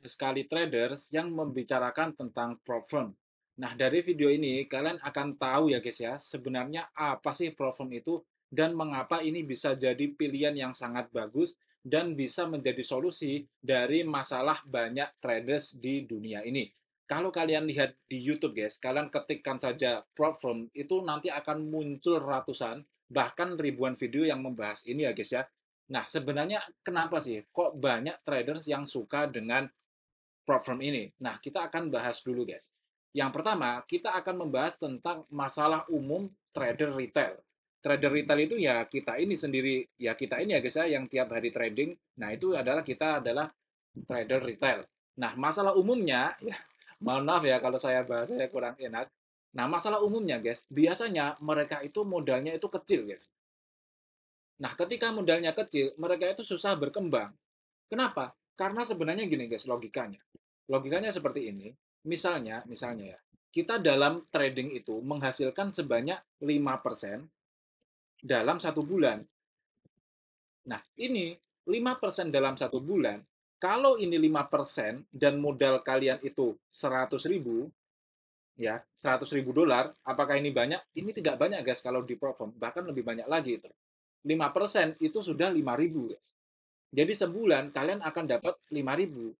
Sekali traders yang membicarakan tentang prop firm. Nah, dari video ini kalian akan tahu ya guys ya, sebenarnya apa sih prop firm itu dan mengapa ini bisa jadi pilihan yang sangat bagus dan bisa menjadi solusi dari masalah banyak traders di dunia ini. Kalau kalian lihat di YouTube guys, kalian ketikkan saja prop firm itu nanti akan muncul ratusan bahkan ribuan video yang membahas ini ya guys ya. Nah, sebenarnya kenapa sih kok banyak traders yang suka dengan platform ini. Nah, kita akan bahas dulu, guys. Yang pertama, kita akan membahas tentang masalah umum trader retail. Trader retail itu ya kita ini sendiri, ya kita ini ya guys ya, yang tiap hari trading. Nah, itu adalah kita adalah trader retail. Nah, masalah umumnya, ya mohon maaf ya kalau saya bahasanya kurang enak. Nah, masalah umumnya guys, biasanya mereka itu modalnya itu kecil guys. Nah, ketika modalnya kecil, mereka itu susah berkembang. Kenapa? Karena sebenarnya gini guys, logikanya. Logikanya seperti ini. Misalnya ya, kita dalam trading itu menghasilkan sebanyak 5% dalam satu bulan. Nah, ini 5% dalam satu bulan, kalau ini 5% dan modal kalian itu 100.000, ya, 100.000 dolar, apakah ini banyak? Ini tidak banyak guys kalau di perform, bahkan lebih banyak lagi itu. 5% itu sudah 5.000 guys. Jadi sebulan kalian akan dapat 5.000.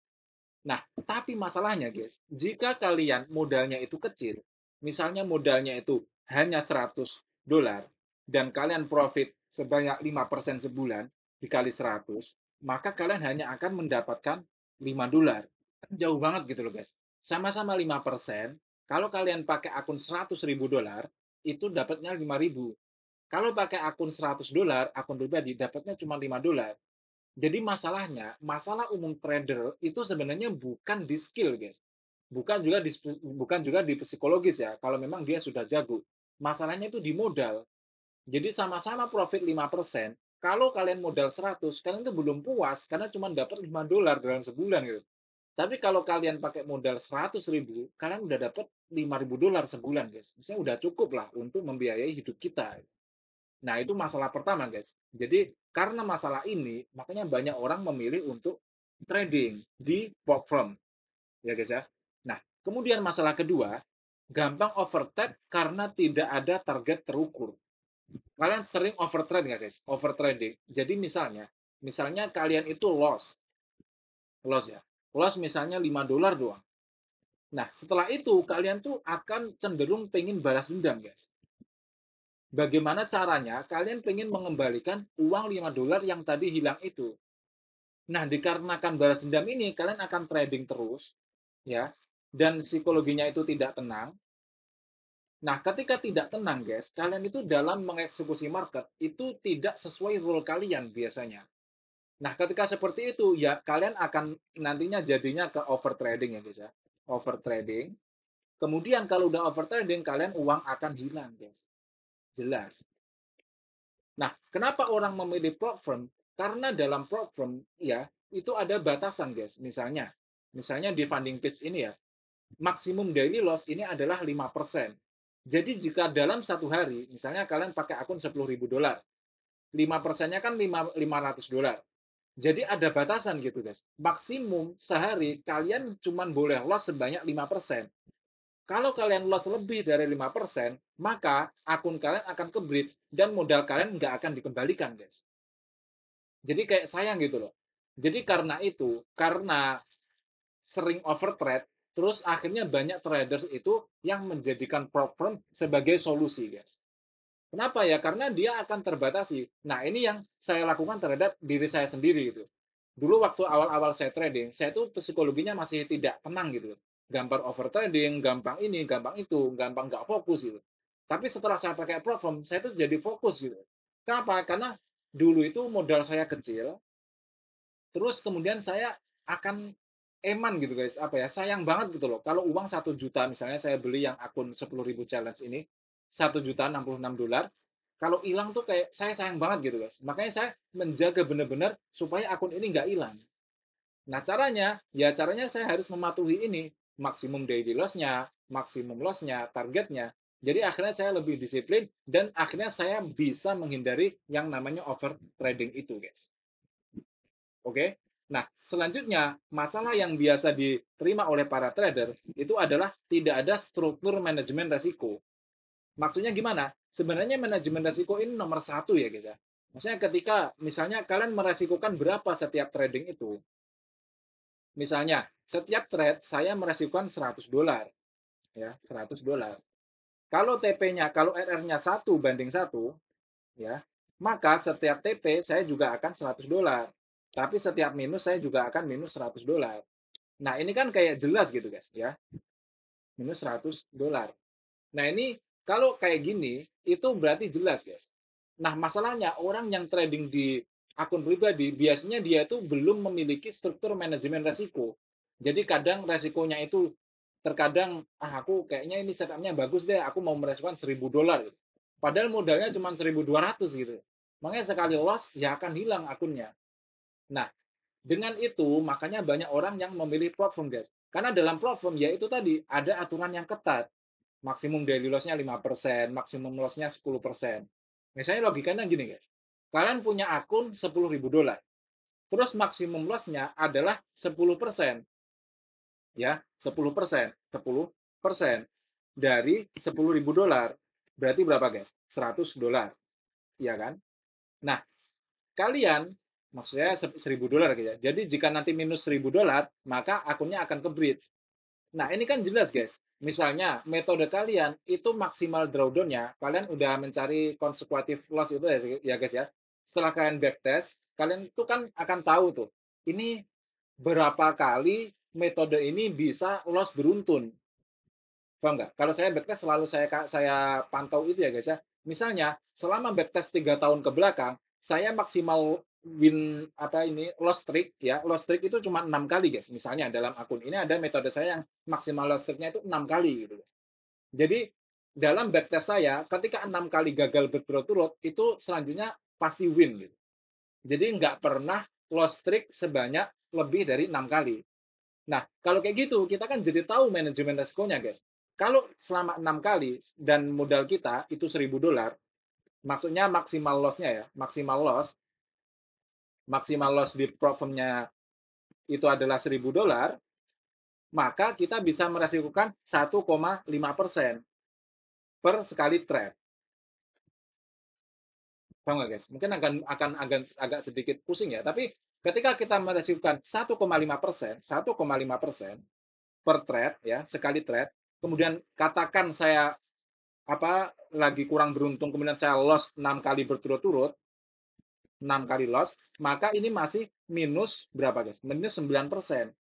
Nah, tapi masalahnya guys, jika kalian modalnya itu kecil, misalnya modalnya itu hanya 100 dolar dan kalian profit sebanyak 5% sebulan dikali 100, maka kalian hanya akan mendapatkan 5 dolar. Jauh banget gitu loh guys. Sama-sama 5%, kalau kalian pakai akun 100.000 dolar, itu dapatnya 5.000. Kalau pakai akun 100 dolar, akun pribadi, dapatnya cuma 5 dolar. Jadi masalahnya, masalah umum trader itu sebenarnya bukan di skill, guys. Bukan juga di psikologis ya, kalau memang dia sudah jago. Masalahnya itu di modal. Jadi sama-sama profit 5%, kalau kalian modal 100, kalian itu belum puas karena cuma dapat 5 dolar dalam sebulan gitu. Tapi kalau kalian pakai modal 100.000, kalian udah dapat 5.000 dolar sebulan, guys. Misalnya udah cukup lah untuk membiayai hidup kita. Nah, itu masalah pertama, guys. Jadi, karena masalah ini, makanya banyak orang memilih untuk trading di platform, ya guys ya. Nah, kemudian masalah kedua, gampang overtrade karena tidak ada target terukur. Kalian sering overtrade nggak, guys? Overtrading. Jadi misalnya kalian itu loss ya. Loss misalnya 5 dolar doang. Nah, setelah itu kalian tuh akan cenderung pengen balas dendam, guys. Bagaimana caranya kalian pengen mengembalikan uang 5 dolar yang tadi hilang itu. Nah, dikarenakan balas dendam ini, kalian akan trading terus, ya, dan psikologinya itu tidak tenang. Nah, ketika tidak tenang, guys, kalian itu dalam mengeksekusi market, itu tidak sesuai rule kalian biasanya. Nah, ketika seperti itu, ya kalian akan nantinya jadinya ke over trading ya, guys ya. Over trading. Kemudian kalau udah over trading, kalian uang akan hilang, guys. Jelas. Nah, kenapa orang memilih platform? Karena dalam platform ya itu ada batasan, guys. Misalnya di funding page ini ya, maksimum daily loss ini adalah 5%. Jadi jika dalam satu hari, misalnya kalian pakai akun 10.000 dolar, 5%-nya kan 500 dolar. Jadi ada batasan gitu, guys. Maksimum sehari kalian cuma boleh loss sebanyak 5%. Kalau kalian loss lebih dari 5%, maka akun kalian akan ke bridge dan modal kalian nggak akan dikembalikan, guys. Jadi kayak sayang gitu loh. Jadi karena itu, karena sering overtrade, terus akhirnya banyak traders itu yang menjadikan prop firm sebagai solusi, guys. Kenapa ya? Karena dia akan terbatasi. Nah, ini yang saya lakukan terhadap diri saya sendiri gitu. Dulu waktu awal-awal saya trading, saya tuh psikologinya masih tidak tenang gitu. Gampang overtrading, gampang ini, gampang itu, gampang nggak fokus gitu. Tapi setelah saya pakai platform, saya tuh jadi fokus gitu. Kenapa? Karena dulu itu modal saya kecil, terus kemudian saya akan eman gitu guys, apa ya, sayang banget gitu loh. Kalau uang 1 juta, misalnya saya beli yang akun 10.000 challenge ini, 1.066 dolar, kalau hilang tuh kayak saya sayang banget gitu guys. Makanya saya menjaga benar-benar supaya akun ini nggak hilang. Nah caranya saya harus mematuhi ini, maksimum daily loss-nya, maksimum loss-nya, targetnya. Jadi akhirnya saya lebih disiplin dan akhirnya saya bisa menghindari yang namanya over trading itu guys. Oke. Nah, selanjutnya, masalah yang biasa diterima oleh para trader itu adalah tidak ada struktur manajemen resiko. Maksudnya gimana? Sebenarnya manajemen resiko ini nomor satu ya guys ya. Maksudnya ketika misalnya kalian meresikokan berapa setiap trading itu. Misalnya, setiap trade saya meresikokan $100 ya, $100. Kalau TP-nya, kalau RR-nya 1:1, ya, maka setiap TP saya juga akan $100. Tapi setiap minus saya juga akan minus $100. Nah, ini kan kayak jelas gitu, guys, ya. Minus $100. Nah, ini kalau kayak gini, itu berarti jelas, guys. Nah, masalahnya orang yang trading di akun pribadi, biasanya dia itu belum memiliki struktur manajemen resiko. Jadi kadang resikonya itu terkadang, aku kayaknya ini setupnya bagus deh, aku mau meresikokan $1.000 gitu. Padahal modalnya cuma 1.200 gitu. Makanya sekali loss, ya akan hilang akunnya. Nah, dengan itu, makanya banyak orang yang memilih platform, guys. Karena dalam platform, ya itu tadi, ada aturan yang ketat. Maksimum daily loss-nya 5%, maksimum loss-nya 10%. Misalnya logikanya gini, guys. Kalian punya akun $10.000. Terus maksimum loss-nya adalah 10%. Ya, 10%. 10% dari $10.000. Berarti berapa, guys? $100. Iya kan? Nah, kalian maksudnya $1.000 gitu ya. Jadi jika nanti minus $1.000, maka akunnya akan ke bridge. Nah, ini kan jelas, guys. Misalnya, metode kalian itu maksimal drawdown-nya, kalian udah mencari consecutive loss itu ya, guys ya. Setelah kalian backtest, kalian itu kan akan tahu tuh, ini berapa kali metode ini bisa loss beruntun. Paham nggak? Kalau saya backtest selalu saya pantau itu ya, guys ya. Misalnya, selama backtest 3 tahun ke belakang, saya maksimal win apa ini loss streak ya, loss streak itu cuma 6 kali, guys. Misalnya dalam akun ini ada metode saya yang maksimal loss streak-nya itu 6 kali gitu, guys. Jadi dalam backtest saya ketika 6 kali gagal berturut-turut itu selanjutnya pasti win gitu. Jadi nggak pernah loss streak sebanyak lebih dari 6 kali. Nah, kalau kayak gitu, kita kan jadi tahu manajemen resikonya, guys. Kalau selama 6 kali dan modal kita itu $1.000, maksudnya maksimal loss-nya ya, maksimal loss di platform-nya itu adalah $1.000, maka kita bisa meresikokan 1,5% per sekali trade. Paham nggak, guys? Mungkin akan agak sedikit pusing ya, tapi ketika kita meresikokan 1,5%, 1,5% per trade ya, sekali trade, kemudian katakan saya lagi kurang beruntung kemudian saya loss 6 kali berturut-turut, 6 kali loss, maka ini masih minus berapa, guys? Minus 9%.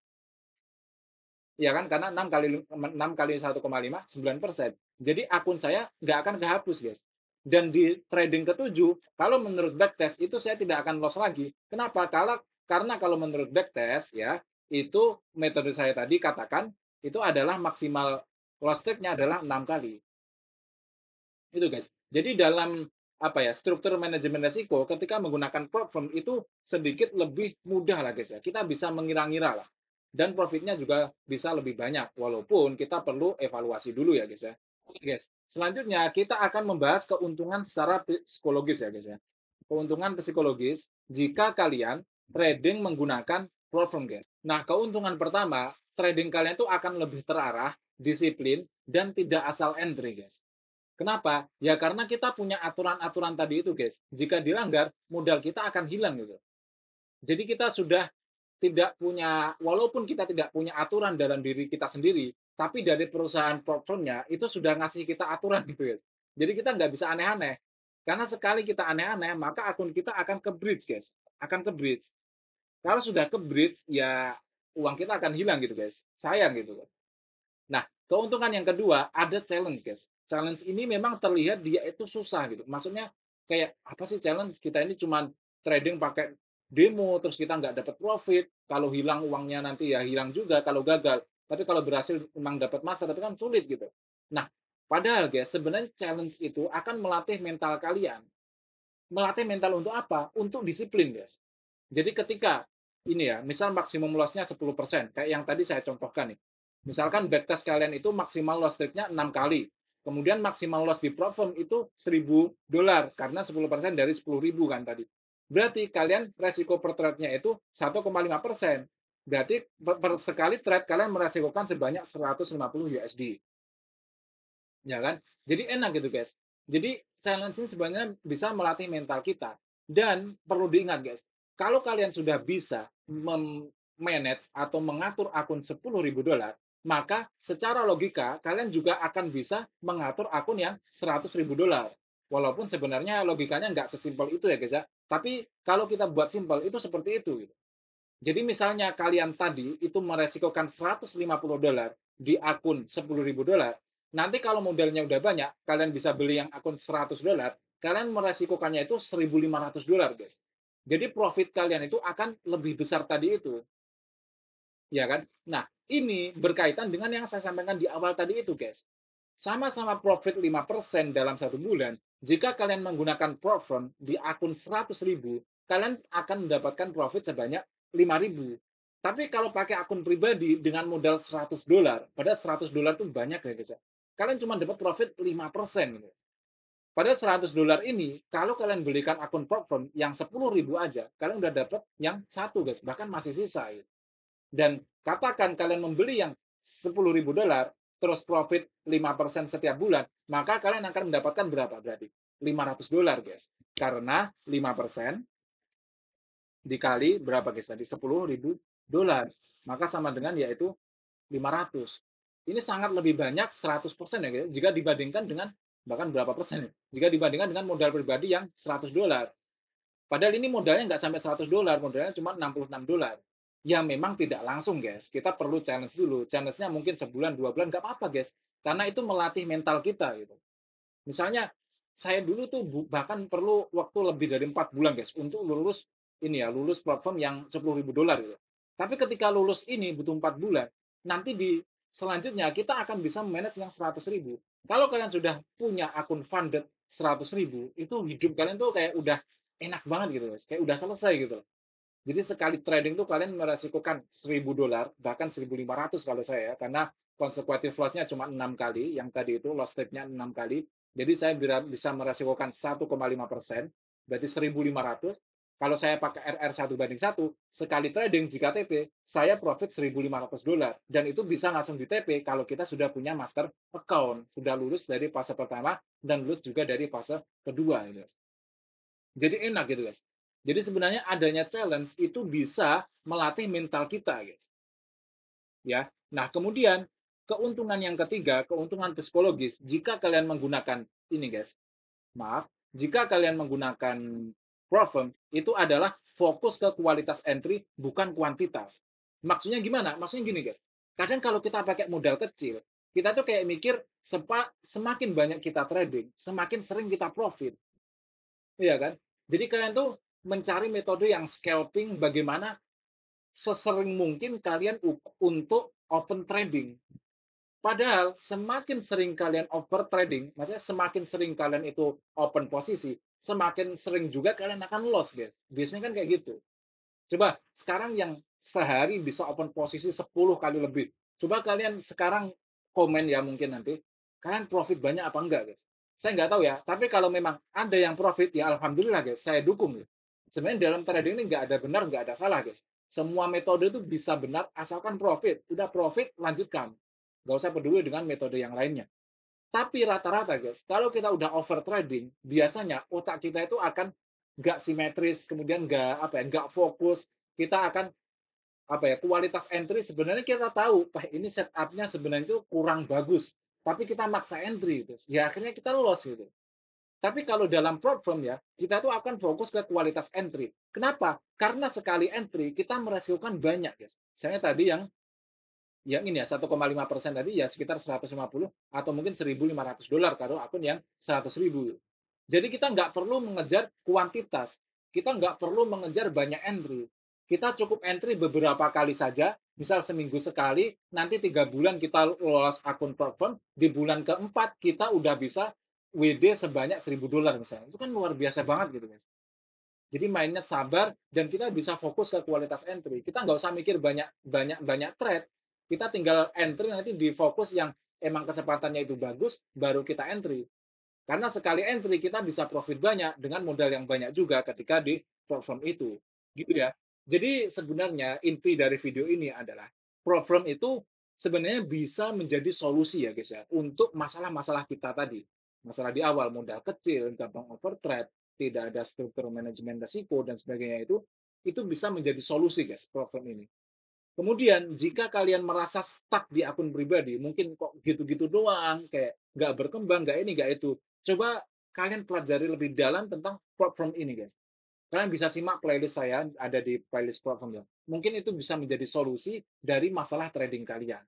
Ya kan? Karena 6 kali 1,5 9%. Jadi akun saya nggak akan kehapus, guys. Dan di trading ketujuh, kalau menurut backtest itu saya tidak akan loss lagi. Kenapa? Karena kalau menurut backtest ya, itu metode saya tadi katakan itu adalah maksimal loss streak-nya adalah 6 kali. Itu, guys. Jadi dalam struktur manajemen resiko ketika menggunakan platform itu sedikit lebih mudah lah, guys ya. Kita bisa mengira-ngira lah. Dan profitnya juga bisa lebih banyak walaupun kita perlu evaluasi dulu ya, guys ya. Oke, guys. Selanjutnya kita akan membahas keuntungan secara psikologis ya, guys ya. Keuntungan psikologis jika kalian trading menggunakan platform, guys. Nah, keuntungan pertama, trading kalian itu akan lebih terarah, disiplin, dan tidak asal entry, guys. Kenapa? Ya karena kita punya aturan-aturan tadi itu, guys. Jika dilanggar, modal kita akan hilang gitu. Jadi kita sudah tidak punya, walaupun kita tidak punya aturan dalam diri kita sendiri, tapi dari perusahaan platformnya itu sudah ngasih kita aturan gitu, guys. Jadi kita nggak bisa aneh-aneh. Karena sekali kita aneh-aneh, maka akun kita akan ke bridge, guys. Akan ke bridge. Kalau sudah ke bridge, ya uang kita akan hilang gitu, guys. Sayang gitu. Nah, keuntungan yang kedua, ada challenge, guys. Challenge ini memang terlihat dia itu susah gitu. Maksudnya kayak apa sih challenge? Kita ini cuma trading pakai demo, terus kita nggak dapat profit. Kalau hilang uangnya nanti ya hilang juga kalau gagal. Tapi kalau berhasil memang dapat master, tapi kan sulit gitu. Nah, padahal guys, sebenarnya challenge itu akan melatih mental kalian. Melatih mental untuk apa? Untuk disiplin, guys. Jadi ketika ini ya, misal maksimum loss-nya 10%, kayak yang tadi saya contohkan nih. Misalkan backtest kalian itu maksimal loss rate-nya 6 kali. Kemudian maksimal loss di platform itu $1.000 karena 10% dari 10.000 kan tadi. berarti kalian resiko per trade-nya itu 1,5%. Berarti per sekali trade kalian meresikokan sebanyak 150 USD. Ya kan? Jadi enak gitu, guys. Jadi challenge ini sebenarnya bisa melatih mental kita. Dan perlu diingat, guys, kalau kalian sudah bisa manage atau mengatur akun $10.000, maka secara logika kalian juga akan bisa mengatur akun yang $100.000. Walaupun sebenarnya logikanya nggak sesimpel itu ya, guys ya. Tapi kalau kita buat simpel itu seperti itu gitu. Jadi misalnya kalian tadi itu meresikokan $150 di akun $10.000, nanti kalau modalnya udah banyak, kalian bisa beli yang akun $100, kalian meresikokannya itu $1.500, guys. Jadi profit kalian itu akan lebih besar tadi itu, ya kan? Nah, ini berkaitan dengan yang saya sampaikan di awal tadi itu, guys. Sama-sama profit 5% dalam satu bulan, jika kalian menggunakan Profit di akun 100.000, kalian akan mendapatkan profit sebanyak 5.000. Tapi kalau pakai akun pribadi dengan modal $100, padahal $100 itu banyak ya guys ya. Kalian cuma dapat profit 5%. Gitu. Padahal $100 ini, kalau kalian belikan akun Profit yang 10.000 aja, kalian udah dapat yang satu guys, bahkan masih sisa. Gitu. Dan katakan kalian membeli yang $10.000 terus profit 5% setiap bulan, maka kalian akan mendapatkan berapa berarti? $500, guys. Karena 5% dikali berapa guys tadi? $10.000. Maka sama dengan yaitu 500. Ini sangat lebih banyak 100% ya guys, jika dibandingkan dengan bahkan berapa persen ya? Jika dibandingkan dengan modal pribadi yang $100. Padahal ini modalnya nggak sampai $100, modalnya cuma $66. Ya memang tidak langsung, guys. Kita perlu challenge dulu. Challenge-nya mungkin sebulan, 2 bulan, nggak apa-apa, guys. Karena itu melatih mental kita, gitu. Misalnya, saya dulu tuh bahkan perlu waktu lebih dari 4 bulan, guys, untuk lulus ini ya, lulus platform yang $10.000 gitu. Tapi ketika lulus ini butuh 4 bulan, nanti di selanjutnya kita akan bisa manage yang 100.000. Kalau kalian sudah punya akun funded 100.000, itu hidup kalian tuh kayak udah enak banget gitu, guys. Kayak udah selesai gitu. Jadi sekali trading tuh kalian meresikokan $1.000, bahkan 1.500 kalau saya ya, karena consecutive loss-nya cuma 6 kali, yang tadi itu loss rate-nya 6 kali. Jadi saya bisa meresikokan 1,5%, berarti 1.500. Kalau saya pakai RR 1:1, sekali trading jika TP, saya profit $1.500. Dan itu bisa langsung di TP kalau kita sudah punya master account, sudah lulus dari fase pertama dan lulus juga dari fase kedua. Gitu. Jadi enak gitu guys. Jadi sebenarnya adanya challenge itu bisa melatih mental kita guys. Ya. Nah kemudian keuntungan yang ketiga, keuntungan psikologis, jika kalian menggunakan ini guys, maaf, jika kalian menggunakan Profit itu adalah fokus ke kualitas entry bukan kuantitas. Maksudnya gimana? Maksudnya gini guys, kadang kalau kita pakai modal kecil, kita tuh kayak mikir semakin banyak kita trading, semakin sering kita profit. Iya kan? Jadi kalian tuh mencari metode yang scalping bagaimana sesering mungkin kalian untuk open trading. Padahal semakin sering kalian over trading, maksudnya semakin sering kalian itu open posisi, semakin sering juga kalian akan loss, guys. Biasanya kan kayak gitu. Coba sekarang yang sehari bisa open posisi 10 kali lebih. Coba kalian sekarang komen ya mungkin nanti, kalian profit banyak apa enggak, guys? Saya nggak tahu ya, tapi kalau memang ada yang profit, ya alhamdulillah, guys, saya dukung. Ya. Sebenarnya dalam trading ini nggak ada benar, nggak ada salah, guys. Semua metode itu bisa benar asalkan profit. Udah profit, lanjutkan. Nggak usah peduli dengan metode yang lainnya. Tapi rata-rata, guys, kalau kita udah over trading, biasanya otak kita itu akan nggak simetris, kemudian nggak fokus. Kita akan kualitas entry sebenarnya kita tahu, ini setupnya sebenarnya itu kurang bagus, tapi kita maksa entry, gitu. Ya akhirnya kita loss gitu. Tapi kalau dalam platform ya, kita tuh akan fokus ke kualitas entry. Kenapa? Karena sekali entry kita meresikokan banyak, guys. Misalnya tadi yang ini ya 1,5% tadi ya sekitar 150 atau mungkin $1.500 kalau akun yang 100.000. Jadi kita nggak perlu mengejar kuantitas, kita nggak perlu mengejar banyak entry. Kita cukup entry beberapa kali saja, misal seminggu sekali, nanti 3 bulan kita lolos akun platform, di bulan keempat kita udah bisa WD sebanyak $1.000 misalnya. Itu kan luar biasa banget gitu guys. Jadi mainnya sabar dan kita bisa fokus ke kualitas entry. Kita nggak usah mikir banyak banyak banyak trade. Kita tinggal entry nanti di fokus yang emang kesempatannya itu bagus, baru kita entry. Karena sekali entry kita bisa profit banyak dengan modal yang banyak juga ketika di platform itu, gitu ya. Jadi sebenarnya inti dari video ini adalah platform itu sebenarnya bisa menjadi solusi ya guys ya, untuk masalah-masalah kita tadi. Masalah di awal, modal kecil, gampang overtrade, tidak ada struktur manajemen risiko dan sebagainya itu bisa menjadi solusi guys, platform ini. Kemudian jika kalian merasa stuck di akun pribadi, mungkin kok gitu-gitu doang, kayak nggak berkembang, nggak ini, nggak itu. Coba kalian pelajari lebih dalam tentang platform ini, guys. Kalian bisa simak playlist saya, ada di playlist platform ya. Mungkin itu bisa menjadi solusi dari masalah trading kalian.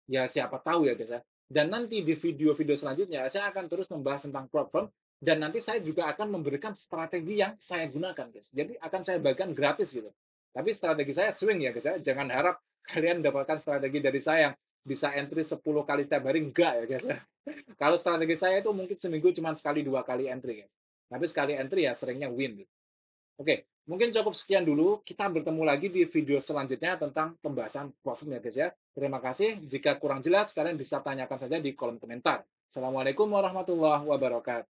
Ya siapa tahu ya guys ya. Dan nanti di video-video selanjutnya saya akan terus membahas tentang platform dan nanti saya juga akan memberikan strategi yang saya gunakan guys. Jadi akan saya bagikan gratis gitu. Tapi strategi saya swing ya guys ya. Jangan harap kalian mendapatkan strategi dari saya yang bisa entry 10 kali setiap hari, enggak ya guys ya. Kalau strategi saya itu mungkin seminggu cuma sekali 2 kali entry guys. Tapi sekali entry ya seringnya win gitu. Oke, mungkin cukup sekian dulu. Kita bertemu lagi di video selanjutnya tentang pembahasan platform ya guys ya. Terima kasih. Jika kurang jelas, kalian bisa tanyakan saja di kolom komentar. Assalamualaikum warahmatullahi wabarakatuh.